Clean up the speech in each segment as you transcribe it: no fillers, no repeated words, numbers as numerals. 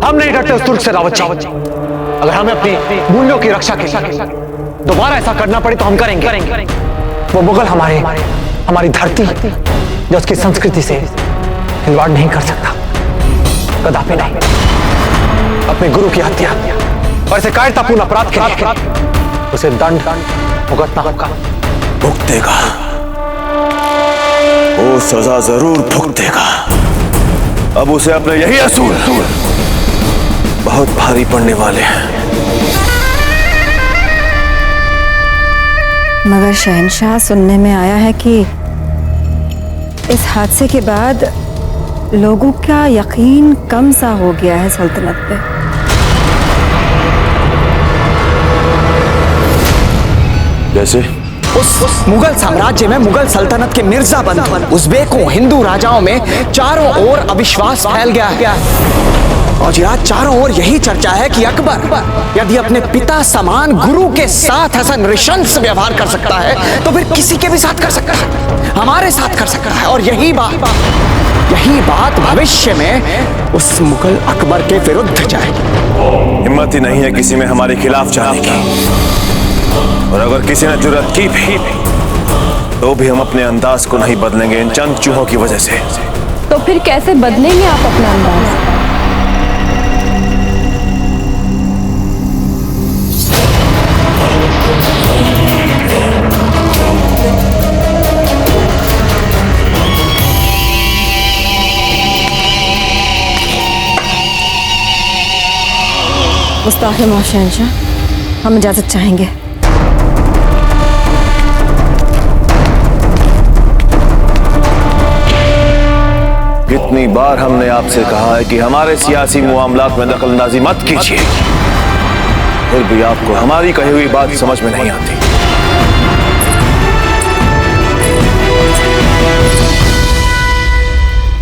हम नहीं डरते उस तुर्क से रावत जी। अगर हमें अपनी मूल्यों की रक्षा के लिए दोबारा ऐसा करना पड़े तो हम करेंगे। वो मुगल हमारी धरती जो उसकी संस्कृति से खिलवाड़ नहीं कर सकता, कदापि नहीं। अपने गुरु की हत्या और ऐसे कायरतापूर्ण अपराध के लिए उसे दंड भुगतना होगा। भुगतेगा, वो सजा जरूर भुगतेगा। अब उसे अपने यही असूल बहुत भारी पड़ने वाले हैं। मगर शहंशाह, सुनने में आया है कि इस हादसे के बाद लोगों का यकीन कम सा हो गया है सल्तनत पे। जैसे उस मुगल साम्राज्य में मुगल सल्तनत के मिर्जा बंधु उज़्बेकों हिंदू राजाओं में चारों ओर अविश्वास फैल गया है। और आज चारों ओर यही चर्चा है कि अकबर यदि अपने पिता समान गुरु के साथ ऐसा नृशंस व्यवहार कर सकता है तो फिर किसी के भी साथ कर सकता है, हमारे साथ कर सकता है। और यही बात भविष्य में उस मुगल अकबर के विरुद्ध जाएगी। हिम्मत ही नहीं है किसी में हमारे खिलाफ जाने की, और अगर किसी ने जुर्रत की भी तो भी हम अपने अंदाज को नहीं बदलेंगे इन चंद चूहों की वजह से। तो फिर कैसे बदलेंगे आप अपना अंदाज? मुस्ताहिम शहंशाह, हम इजाजत चाहेंगे। कितनी बार हमने आपसे कहा है कि हमारे सियासी मामलात में दखलंदाजी मत कीजिए, फिर भी आपको हमारी कही हुई बात समझ में नहीं आती।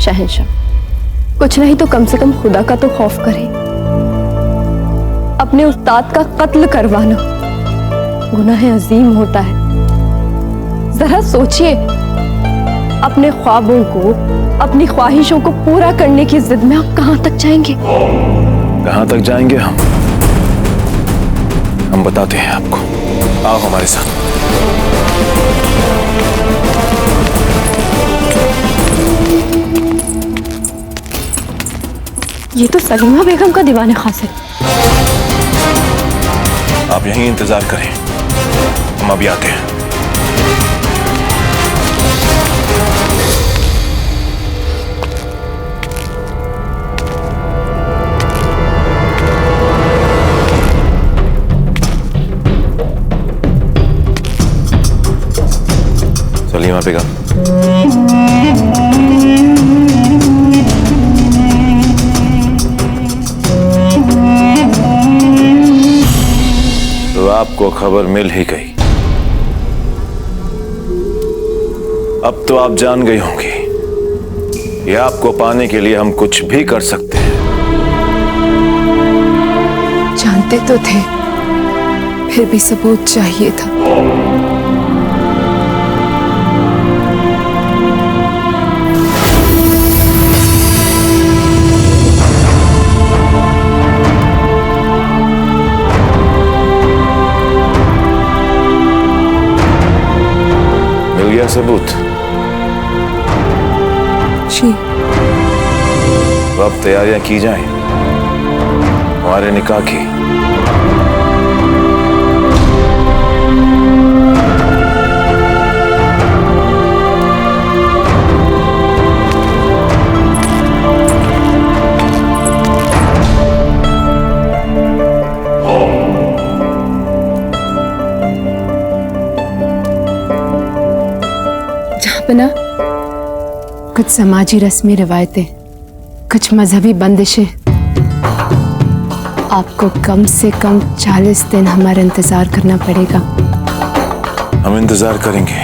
शहंशाह, कुछ नहीं तो कम से कम खुदा का तो खौफ करें। अपने उस्ताद का कत्ल करवाना गुनाह अजीम होता है। जरा सोचिए, अपने ख्वाबों को, अपनी ख्वाहिशों को पूरा करने की जिद में आप कहां तक जाएंगे? कहां तक जाएंगे हम बताते हैं आपको। आओ हमारे साथ। ये तो सलीमा बेगम का दीवाने खास है। आप यहीं इंतजार करें, हम अभी आते हैं। सलीमा बेगम, तो आपको खबर मिल ही गई। अब तो आप जान गई होंगी कि आपको पाने के लिए हम कुछ भी कर सकते हैं। जानते तो थे, फिर भी सबूत चाहिए था। सबूत जी। तो अब तैयारियां की जाएं हमारे निकाह की। बना कुछ समाजी रस्मी रिवायतें, कुछ मजहबी बंदिशें। आपको कम से कम 40 दिन हमारा इंतजार करना पड़ेगा। हम इंतजार करेंगे,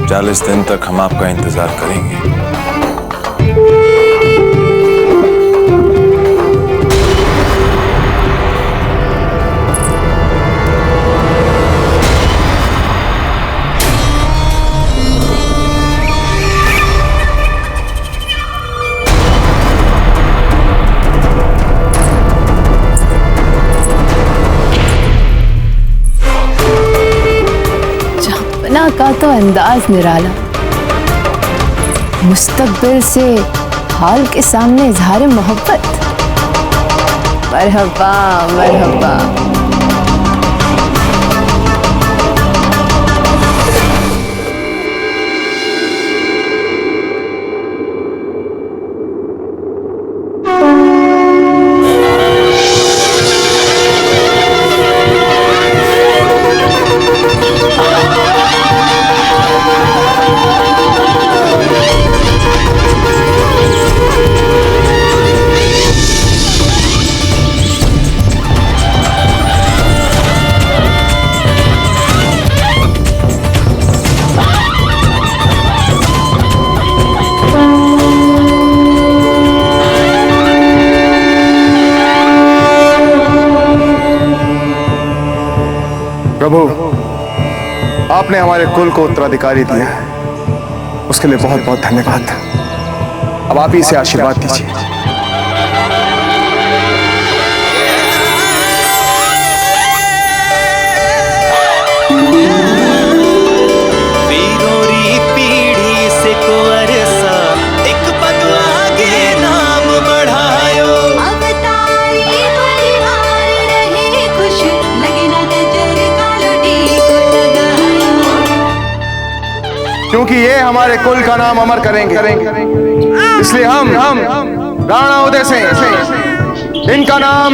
40 दिन तक हम आपका इंतजार करेंगे। का तो अंदाज निराला, मुस्तकबिल से हाल के सामने इजहार मोहब्बत। मरहबा मरहबा। प्रभु, आपने हमारे कुल को उत्तराधिकारी दिया है, उसके लिए बहुत बहुत धन्यवाद। अब आप ही से आशीर्वाद दीजिए। पीढ़ी से कुंवर सा एक पग आगे नाम बढ़ायो। अवतारी परिवार रहे खुश, लगे ना नजर कालोटी को लगायो। क्योंकि ये हमारे कुल का नाम अमर करेंगे, इसलिए हम राणा उदय सिंह इनका नाम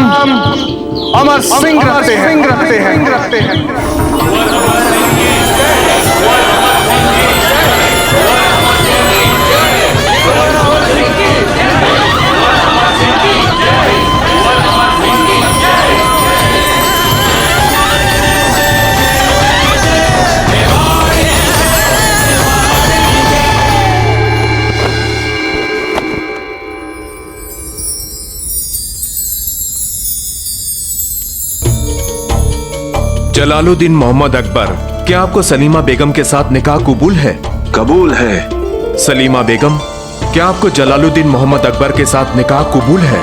अमर सिंह रखते हैं। जलालुद्दीन मोहम्मद अकबर, क्या आपको सलीमा बेगम के साथ निकाह कबूल है? कबूल है। सलीमा बेगम, क्या आपको जलालुद्दीन मोहम्मद अकबर के साथ निकाह कबूल है?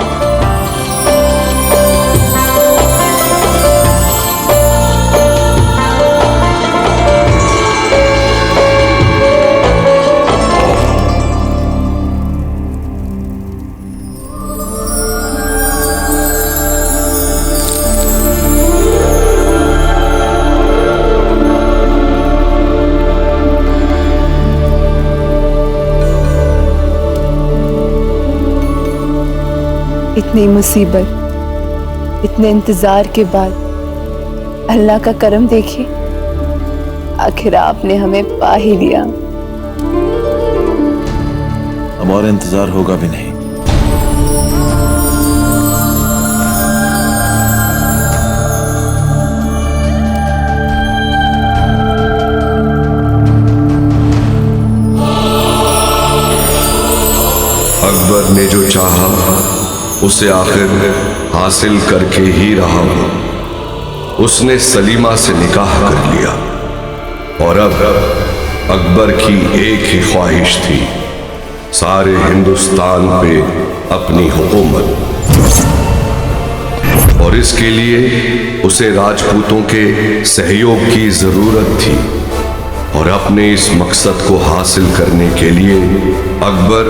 इतनी मुसीबत, इतने इंतजार के बाद अल्लाह का करम देखिए, आखिर आपने हमें पा ही लिया। अब और इंतजार होगा भी नहीं। अकबर ने जो चाहा उसे आखिर हासिल करके ही रहा हूं। उसने सलीमा से निकाह कर लिया और अब अकबर की एक ही ख्वाहिश थी, सारे हिंदुस्तान पे अपनी हुकूमत। और इसके लिए उसे राजपूतों के सहयोग की जरूरत थी। और अपने इस मकसद को हासिल करने के लिए अकबर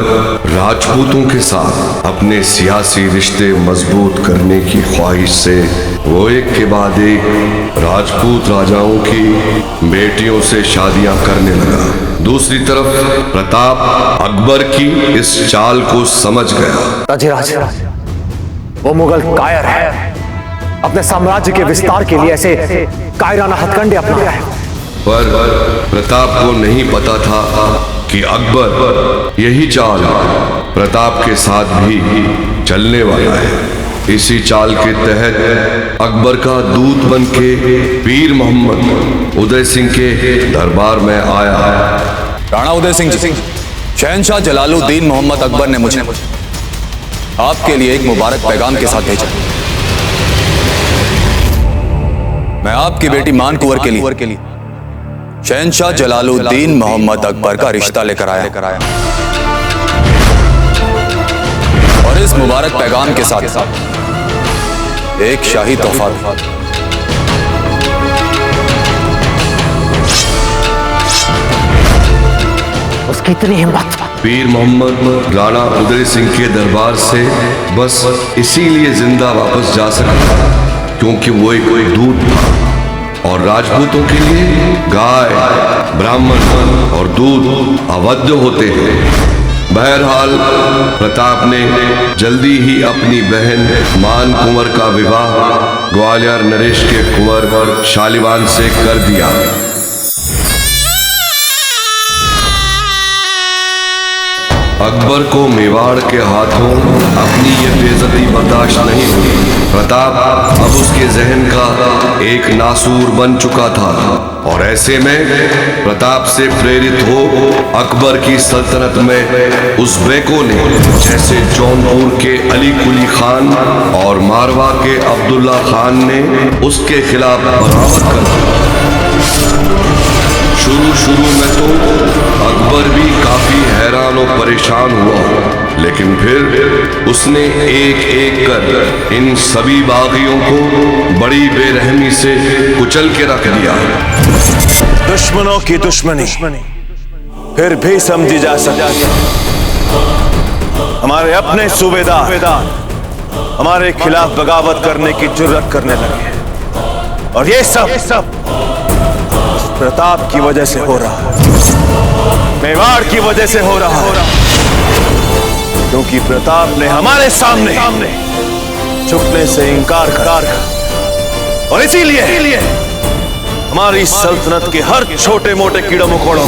राजपूतों के साथ अपने सियासी रिश्ते मजबूत करने की ख्वाहिश से वो एक के बाद एक राजपूत राजाओं की बेटियों से शादियां करने लगा। दूसरी तरफ प्रताप अकबर की इस चाल को समझ गया। ताजिराज, वो मुगल कायर है, अपने साम्राज्य के विस्तार के लिए ऐसे कायराना हथकंडे अपना रहा है। पर प्रताप को नहीं पता था कि अकबर यही चाल प्रताप के साथ भी चलने वाला है। इसी चाल के तहत अकबर का दूत बनके पीर मोहम्मद उदय सिंह के दरबार में आया। राणा उदय सिंह जी, शहंशाह जलालुद्दीन मोहम्मद अकबर ने मुझे आपके लिए एक मुबारक पैगाम के साथ भेजा। मैं आपकी बेटी मान कुंवर के लिए शहंशाह जलालुद्दीन मोहम्मद अकबर का रिश्ता लेकर आया और इस मुबारक पैगाम के साथ एक शाही तोहफा। कितनी हिम्मत! पीर मोहम्मद राणा उदय सिंह के दरबार से बस इसीलिए जिंदा वापस जा सका क्योंकि वो एक दूत था और राजपूतों के लिए गाय, ब्राह्मण और दूध अवैध होते हैं। बहरहाल प्रताप ने जल्दी ही अपनी बहन मान कुंवर का विवाह ग्वालियर नरेश के कुंवर शालिवान से कर दिया। अकबर को मेवाड़ के हाथों अपनी ये बेइज्जती बर्दाश्त नहीं हुई। प्रताप अब उसके जहन का एक नासूर बन चुका था और ऐसे में प्रताप से प्रेरित हो अकबर की सल्तनत में उज़्बेकों ने जैसे जौनपुर के अली कुली खान और मारवा के अब्दुल्ला खान ने उसके खिलाफ बगावत कर दी। शुरू में तो अकबर भी काफी हैरान और परेशान हुआ, लेकिन फिर उसने एक एक कर इन सभी बागियों को बड़ी बेरहमी से कुचल के रख दिया। दुश्मनों की दुश्मनी फिर भी समझी जा सकती। हमारे अपने सूबेदार हमारे खिलाफ बगावत करने की जुर्रत करने लगे और ये सब प्रताप की वजह से हो रहा है, मेवाड़ की वजह से हो रहा है, क्योंकि प्रताप ने हमारे सामने झुकने से इनकार कर और इसीलिए हमारी सल्तनत के हर छोटे मोटे कीड़ों मकोड़ों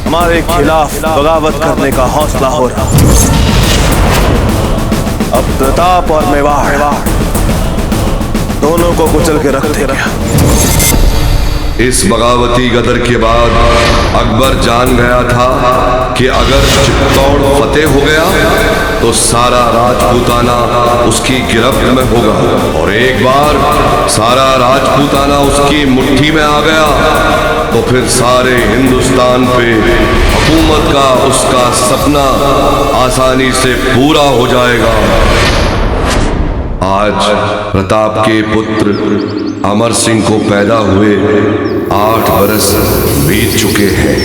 हमारे खिलाफ बगावत करने का हौसला हो रहा। अब प्रताप और मेवाड़ दोनों को कुचल के रख देगा। इस बगावती गदर के बाद अकबर जान गया था कि अगर चित्तौड़ फतेह हो गया तो सारा राजपूताना उसकी गिरफ्त में होगा और एक बार सारा राजपूताना उसकी मुट्ठी में आ गया तो फिर सारे हिंदुस्तान पे हुकूमत का उसका सपना आसानी से पूरा हो जाएगा। आज प्रताप के पुत्र अमर सिंह को पैदा हुए 8 बरस बीत चुके हैं।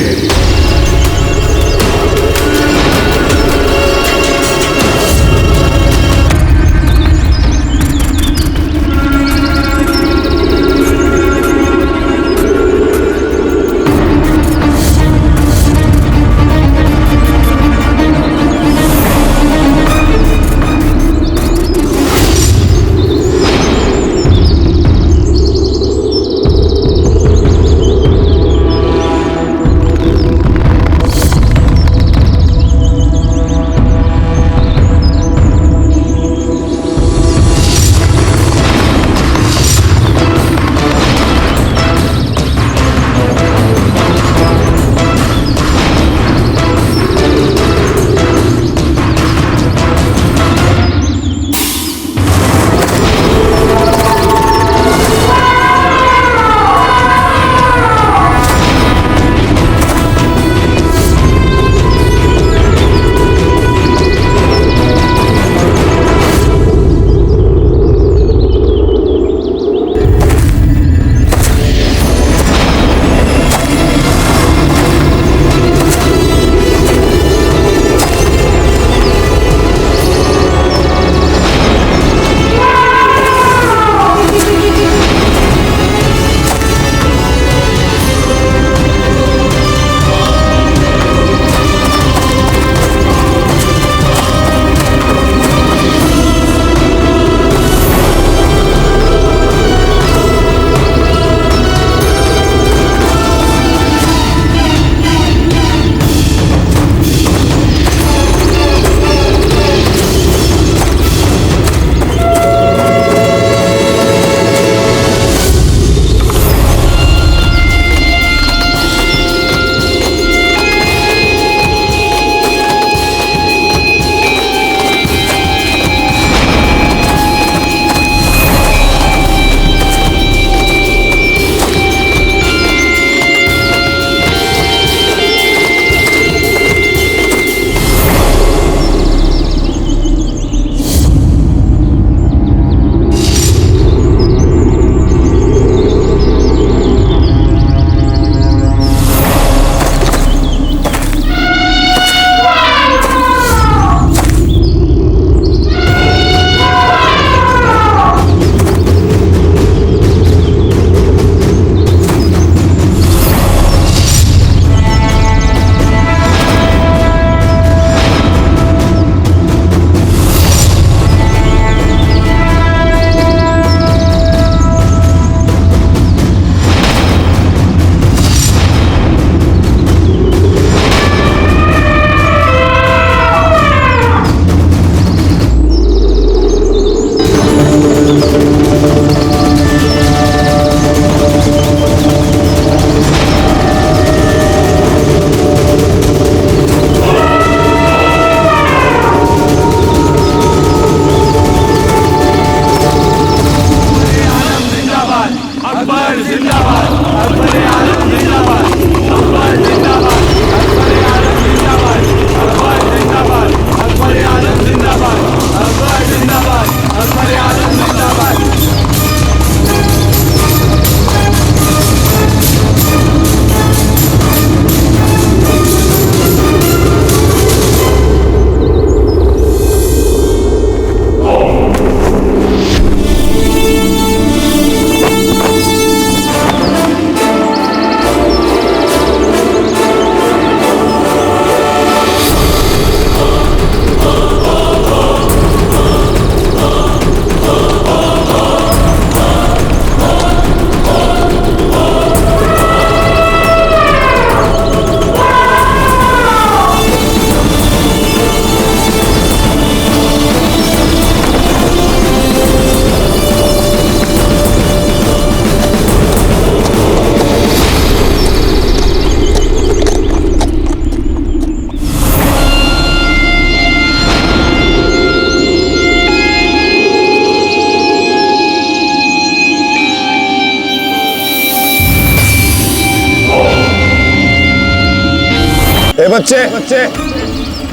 बच्चे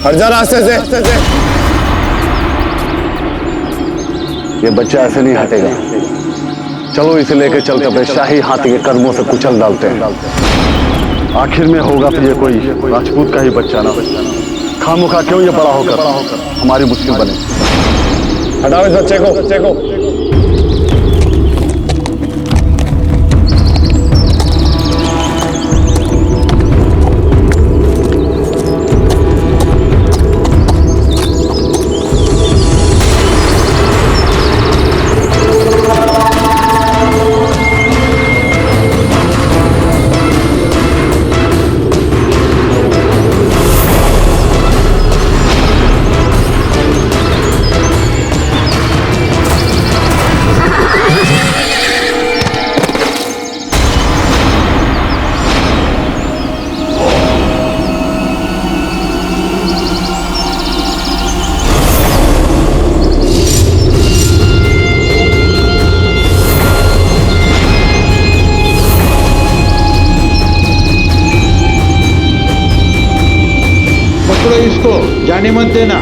हट जा रास्ते से। ये बच्चा ऐसे नहीं हटेगा। चलो इसे लेके चलते अपने शाही हाथी के कदमों से कुचल डालते हैं। आखिर में होगा फिर ये कोई राजपूत का ही बच्चा ना। खामुखा क्यों ये बड़ा होकर हमारी मुश्किल बने। हटाओ इस बच्चे को। इसको जाने मत देना।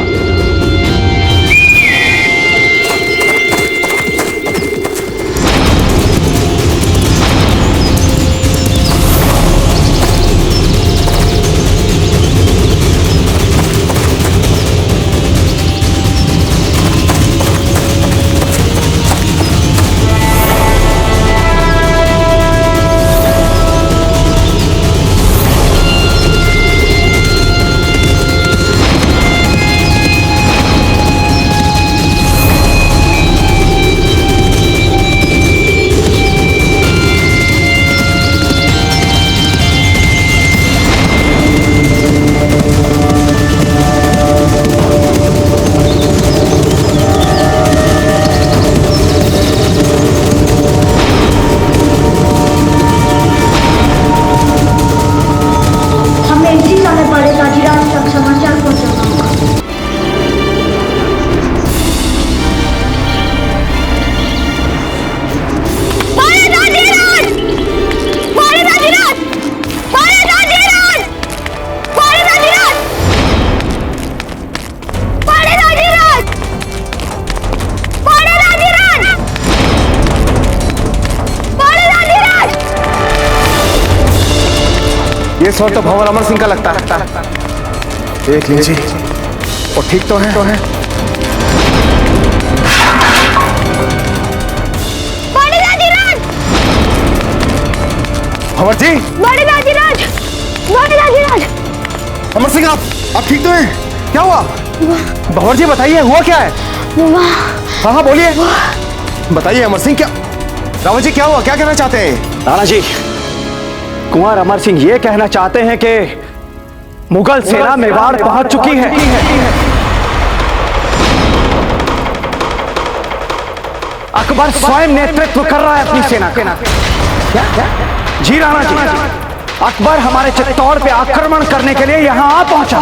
ये स्वर तो भंवर अमर सिंह का लगता है। देख लीजिए और ठीक तो है। भंवर जी, अमर सिंह आप ठीक तो हैं? क्या हुआ? भंवर जी बताइए, हुआ क्या है? हाँ बोलिए, बताइए अमर सिंह। क्या रावत जी क्या हुआ, क्या कहना चाहते हैं? राणा जी, कुंवर अमर सिंह ये कहना चाहते हैं कि मुगल सेना मेवाड़ पहुंच चुकी है। अकबर स्वयं नेतृत्व कर रहा है अपनी सेना का। जी राणा जी, अकबर हमारे चित्तौड़ पे आक्रमण करने के लिए यहां आ पहुंचा।